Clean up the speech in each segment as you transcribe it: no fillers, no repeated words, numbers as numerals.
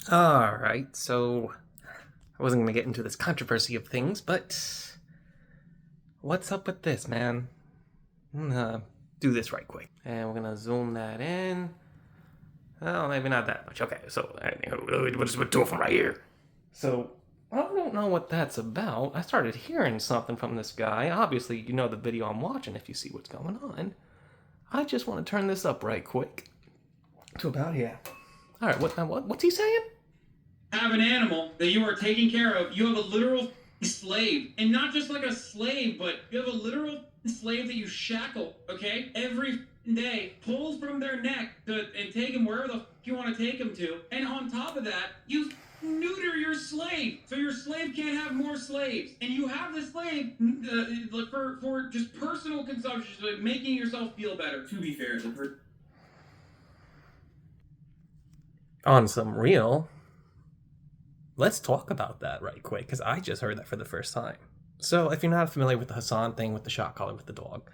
Alright, so I wasn't going to get into this controversy of things, but what's up with this, man? I'm gonna do this right quick. And we're gonna zoom that in. Oh, maybe not that much. Okay, so we'll just do it from right here. So, I don't know what that's about. I started hearing something from this guy. Obviously, you know the video I'm watching if you see what's going on. I just want to turn this up right quick. To about here. Alright, what's he saying? Have an animal that you are taking care of, you have a literal slave. And not just like a slave, but you have a literal slave that you shackle, okay? Every day, pulls from their neck and take him wherever the you want to take him to. And on top of that, you neuter your slave. So your slave can't have more slaves. And you have the slave for just personal consumption, so making yourself feel better. To be fair, On some real, let's talk about that right quick, because I just heard that for the first time. So, if you're not familiar with the Hassan thing with the shot collar with the dog,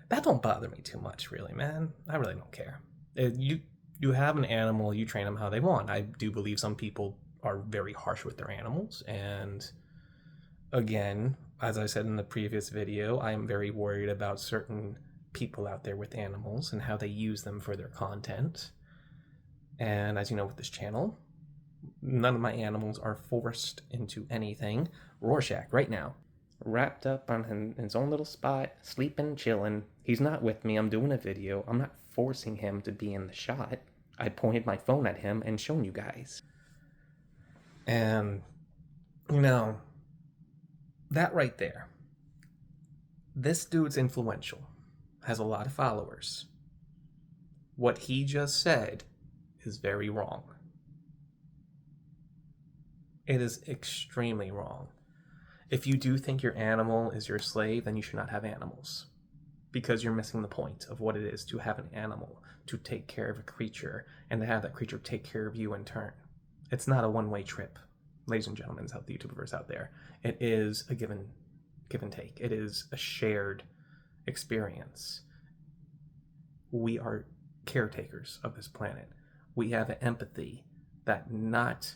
that don't bother me too much, really, man. I really don't care. You have an animal, you train them how they want. I do believe some people are very harsh with their animals, and again, as I said in the previous video, I am very worried about certain people out there with animals and how they use them for their content. And as you know, with this channel, none of my animals are forced into anything. Rorschach, right now, wrapped up on his own little spot, sleeping, chilling. He's not with me. I'm doing a video. I'm not forcing him to be in the shot. I pointed my phone at him and shown you guys. And, you know, that right there. This dude's influential, has a lot of followers. What he just said is very wrong. It is extremely wrong. If you do think your animal is your slave, then you should not have animals. Because you're missing the point of what it is to have an animal, to take care of a creature, and to have that creature take care of you in turn. It's not a one-way trip, ladies and gentlemen, out the YouTubers out there. It is a give and take. It is a shared experience. We are caretakers of this planet. We have an empathy that not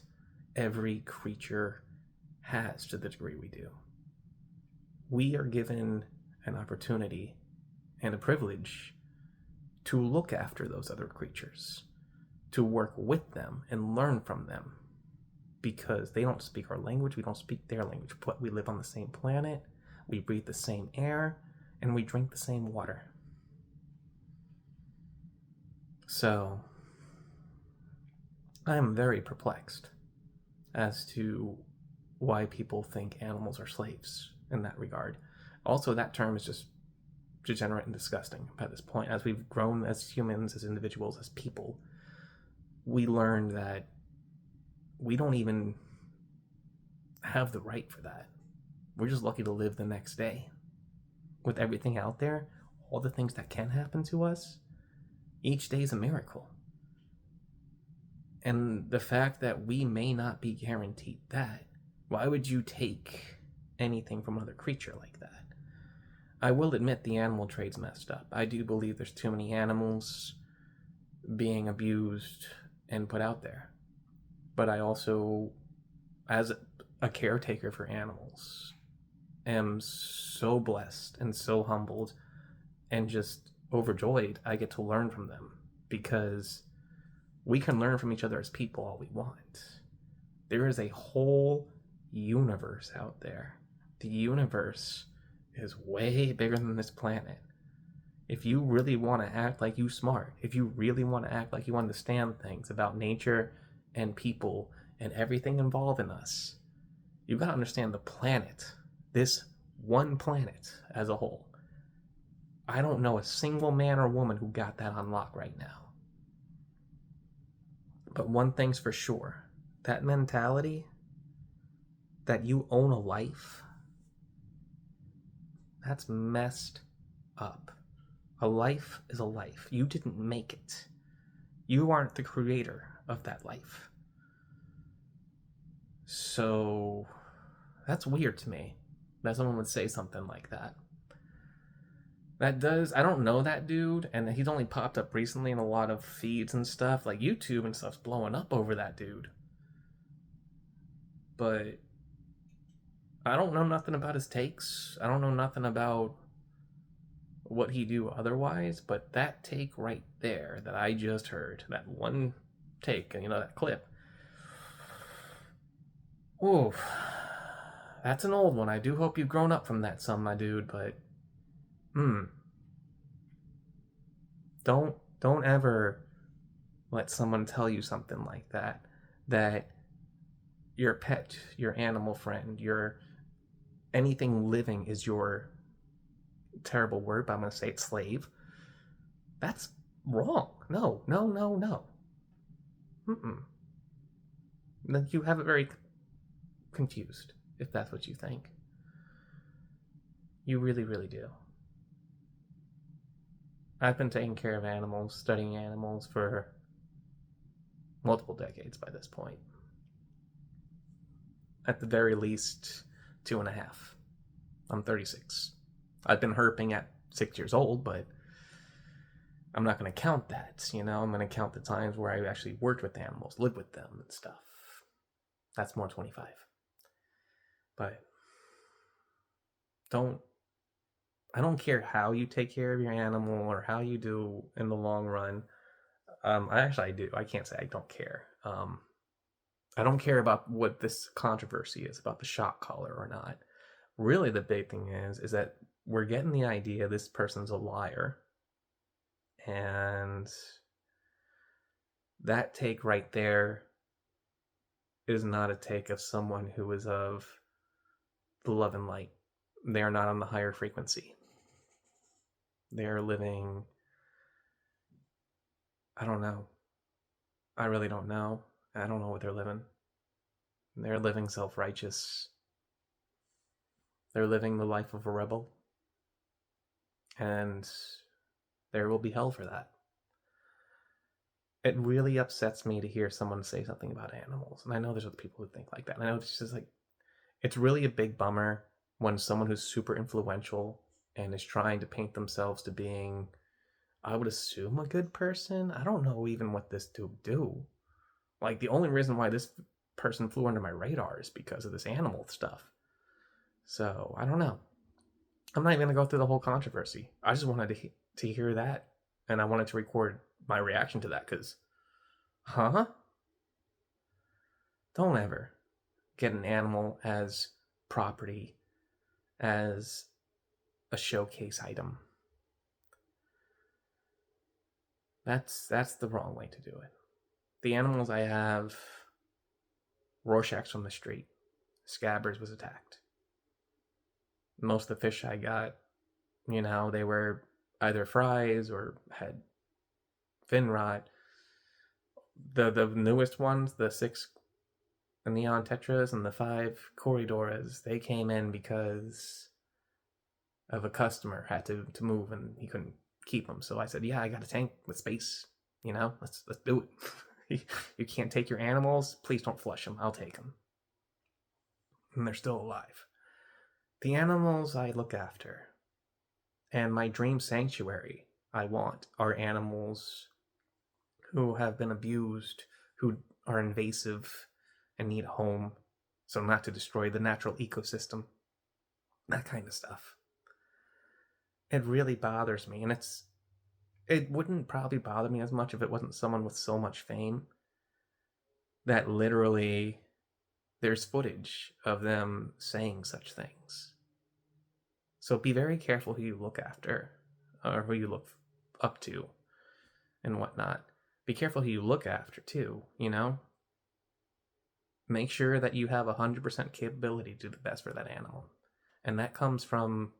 every creature has to the degree we do. We are given an opportunity and a privilege to look after those other creatures, to work with them and learn from them, because they don't speak our language, we don't speak their language, but we live on the same planet, we breathe the same air, and we drink the same water. So, I am very perplexed as to why people think animals are slaves in that regard. Also, that term is just degenerate and disgusting at this point. As we've grown as humans, as individuals, as people, we learned that we don't even have the right for that. We're just lucky to live the next day. With everything out there, all the things that can happen to us, each day is a miracle. And the fact that we may not be guaranteed that, why would you take anything from another creature like that? I will admit the animal trade's messed up. I do believe there's too many animals being abused and put out there. But I also, as a caretaker for animals, am so blessed and so humbled and just overjoyed I get to learn from them, because we can learn from each other as people all we want. There is a whole universe out there. The universe is way bigger than this planet. If you really want to act like you smart, if you really want to act like you understand things about nature and people and everything involved in us, you gotta understand the planet, this one planet as a whole. I don't know a single man or woman who got that on lock right now. But one thing's for sure, that mentality that you own a life, that's messed up. A life is a life. You didn't make it. You aren't the creator of that life. So, that's weird to me that someone would say something like that. I don't know that dude, and he's only popped up recently in a lot of feeds and stuff. Like YouTube and stuff's blowing up over that dude. but I don't know nothing about his takes. I don't know nothing about what he do otherwise, but that take right there that I just heard, that one take, that clip, ooh, that's an old one. I do hope you've grown up from that some, my dude, but hmm, don't ever let someone tell you something like that, that your pet, your animal friend, your anything living is your terrible word, but I'm going to say it's slave. That's wrong. No, no, no, no. Mm-mm. You have it very confused, if that's what you think. You really, really do. I've been taking care of animals, studying animals for multiple decades by this point. At the very least, 2.5. I'm 36. I've been herping at 6 years old, but I'm not going to count that. I'm going to count the times where I actually worked with animals, lived with them, and stuff. That's more 25. But don't I don't care how you take care of your animal or how you do in the long run. I do. I can't say I don't care. I don't care about what this controversy is about the shock collar or not. Really, the big thing is that we're getting the idea this person's a liar, and that take right there is not a take of someone who is of the love and light. They are not on the higher frequency. They are living. I don't know. I really don't know. I don't know what they're living. They're living self righteous. They're living the life of a rebel. And there will be hell for that. It really upsets me to hear someone say something about animals. And I know there's other people who think like that. And I know it's just like, it's really a big bummer when someone who's super influential and is trying to paint themselves to being, I would assume, a good person. I don't know even what this dude do. Like, the only reason why this person flew under my radar is because of this animal stuff. So, I don't know. I'm not even going to go through the whole controversy. I just wanted to hear that. And I wanted to record my reaction to that because, huh? Don't ever get an animal as property, as a showcase item. That's the wrong way to do it. The animals I have, Rorschach's from the street. Scabbers was attacked. Most of the fish I got, they were either fries or had fin rot. The newest ones, the 6 neon tetras and the 5 corridoras, they came in because of a customer had to move and he couldn't keep them. So I said, "Yeah, I got a tank with space. Let's do it. You can't take your animals. Please don't flush them. I'll take them." And they're still alive. The animals I look after and my dream sanctuary I want are animals who have been abused, who are invasive and need a home, so not to destroy the natural ecosystem. That kind of stuff. It really bothers me, and it wouldn't probably bother me as much if it wasn't someone with so much fame that literally there's footage of them saying such things. So be very careful who you look after or who you look up to and whatnot. Be careful who you look after too, Make sure that you have 100% capability to do the best for that animal. And that comes from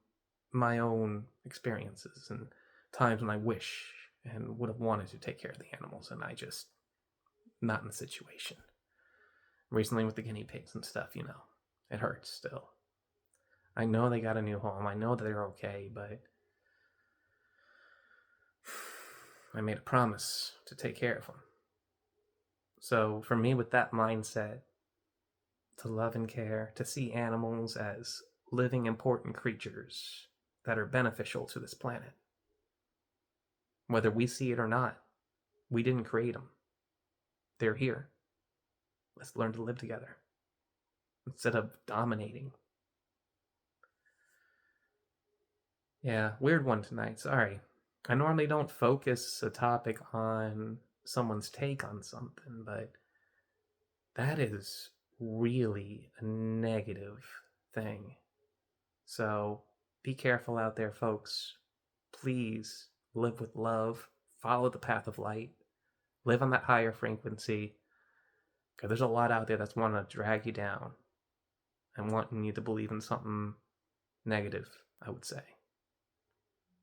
my own experiences and times when I wish and would have wanted to take care of the animals, and I just not in the situation. Recently with the guinea pigs and stuff, it hurts still. I know they got a new home. I know that they're okay, but I made a promise to take care of them. So for me, with that mindset, to love and care, to see animals as living important creatures that are beneficial to this planet. Whether we see it or not, we didn't create them. They're here. Let's learn to live together. instead of dominating. Yeah, weird one tonight. Sorry. I normally don't focus a topic on someone's take on something, but that is really a negative thing. So be careful out there, folks. Please live with love, follow the path of light, live on that higher frequency. Because there's a lot out there that's wanting to drag you down and wanting you to believe in something negative, I would say.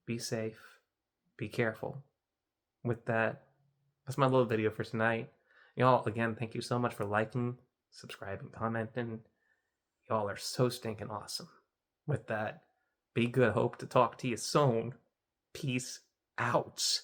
Be safe, be careful. With that, that's my little video for tonight. Y'all, again, thank you so much for liking, subscribing, commenting. Y'all are so stinking awesome. With that, be good. Hope to talk to you soon. Peace out.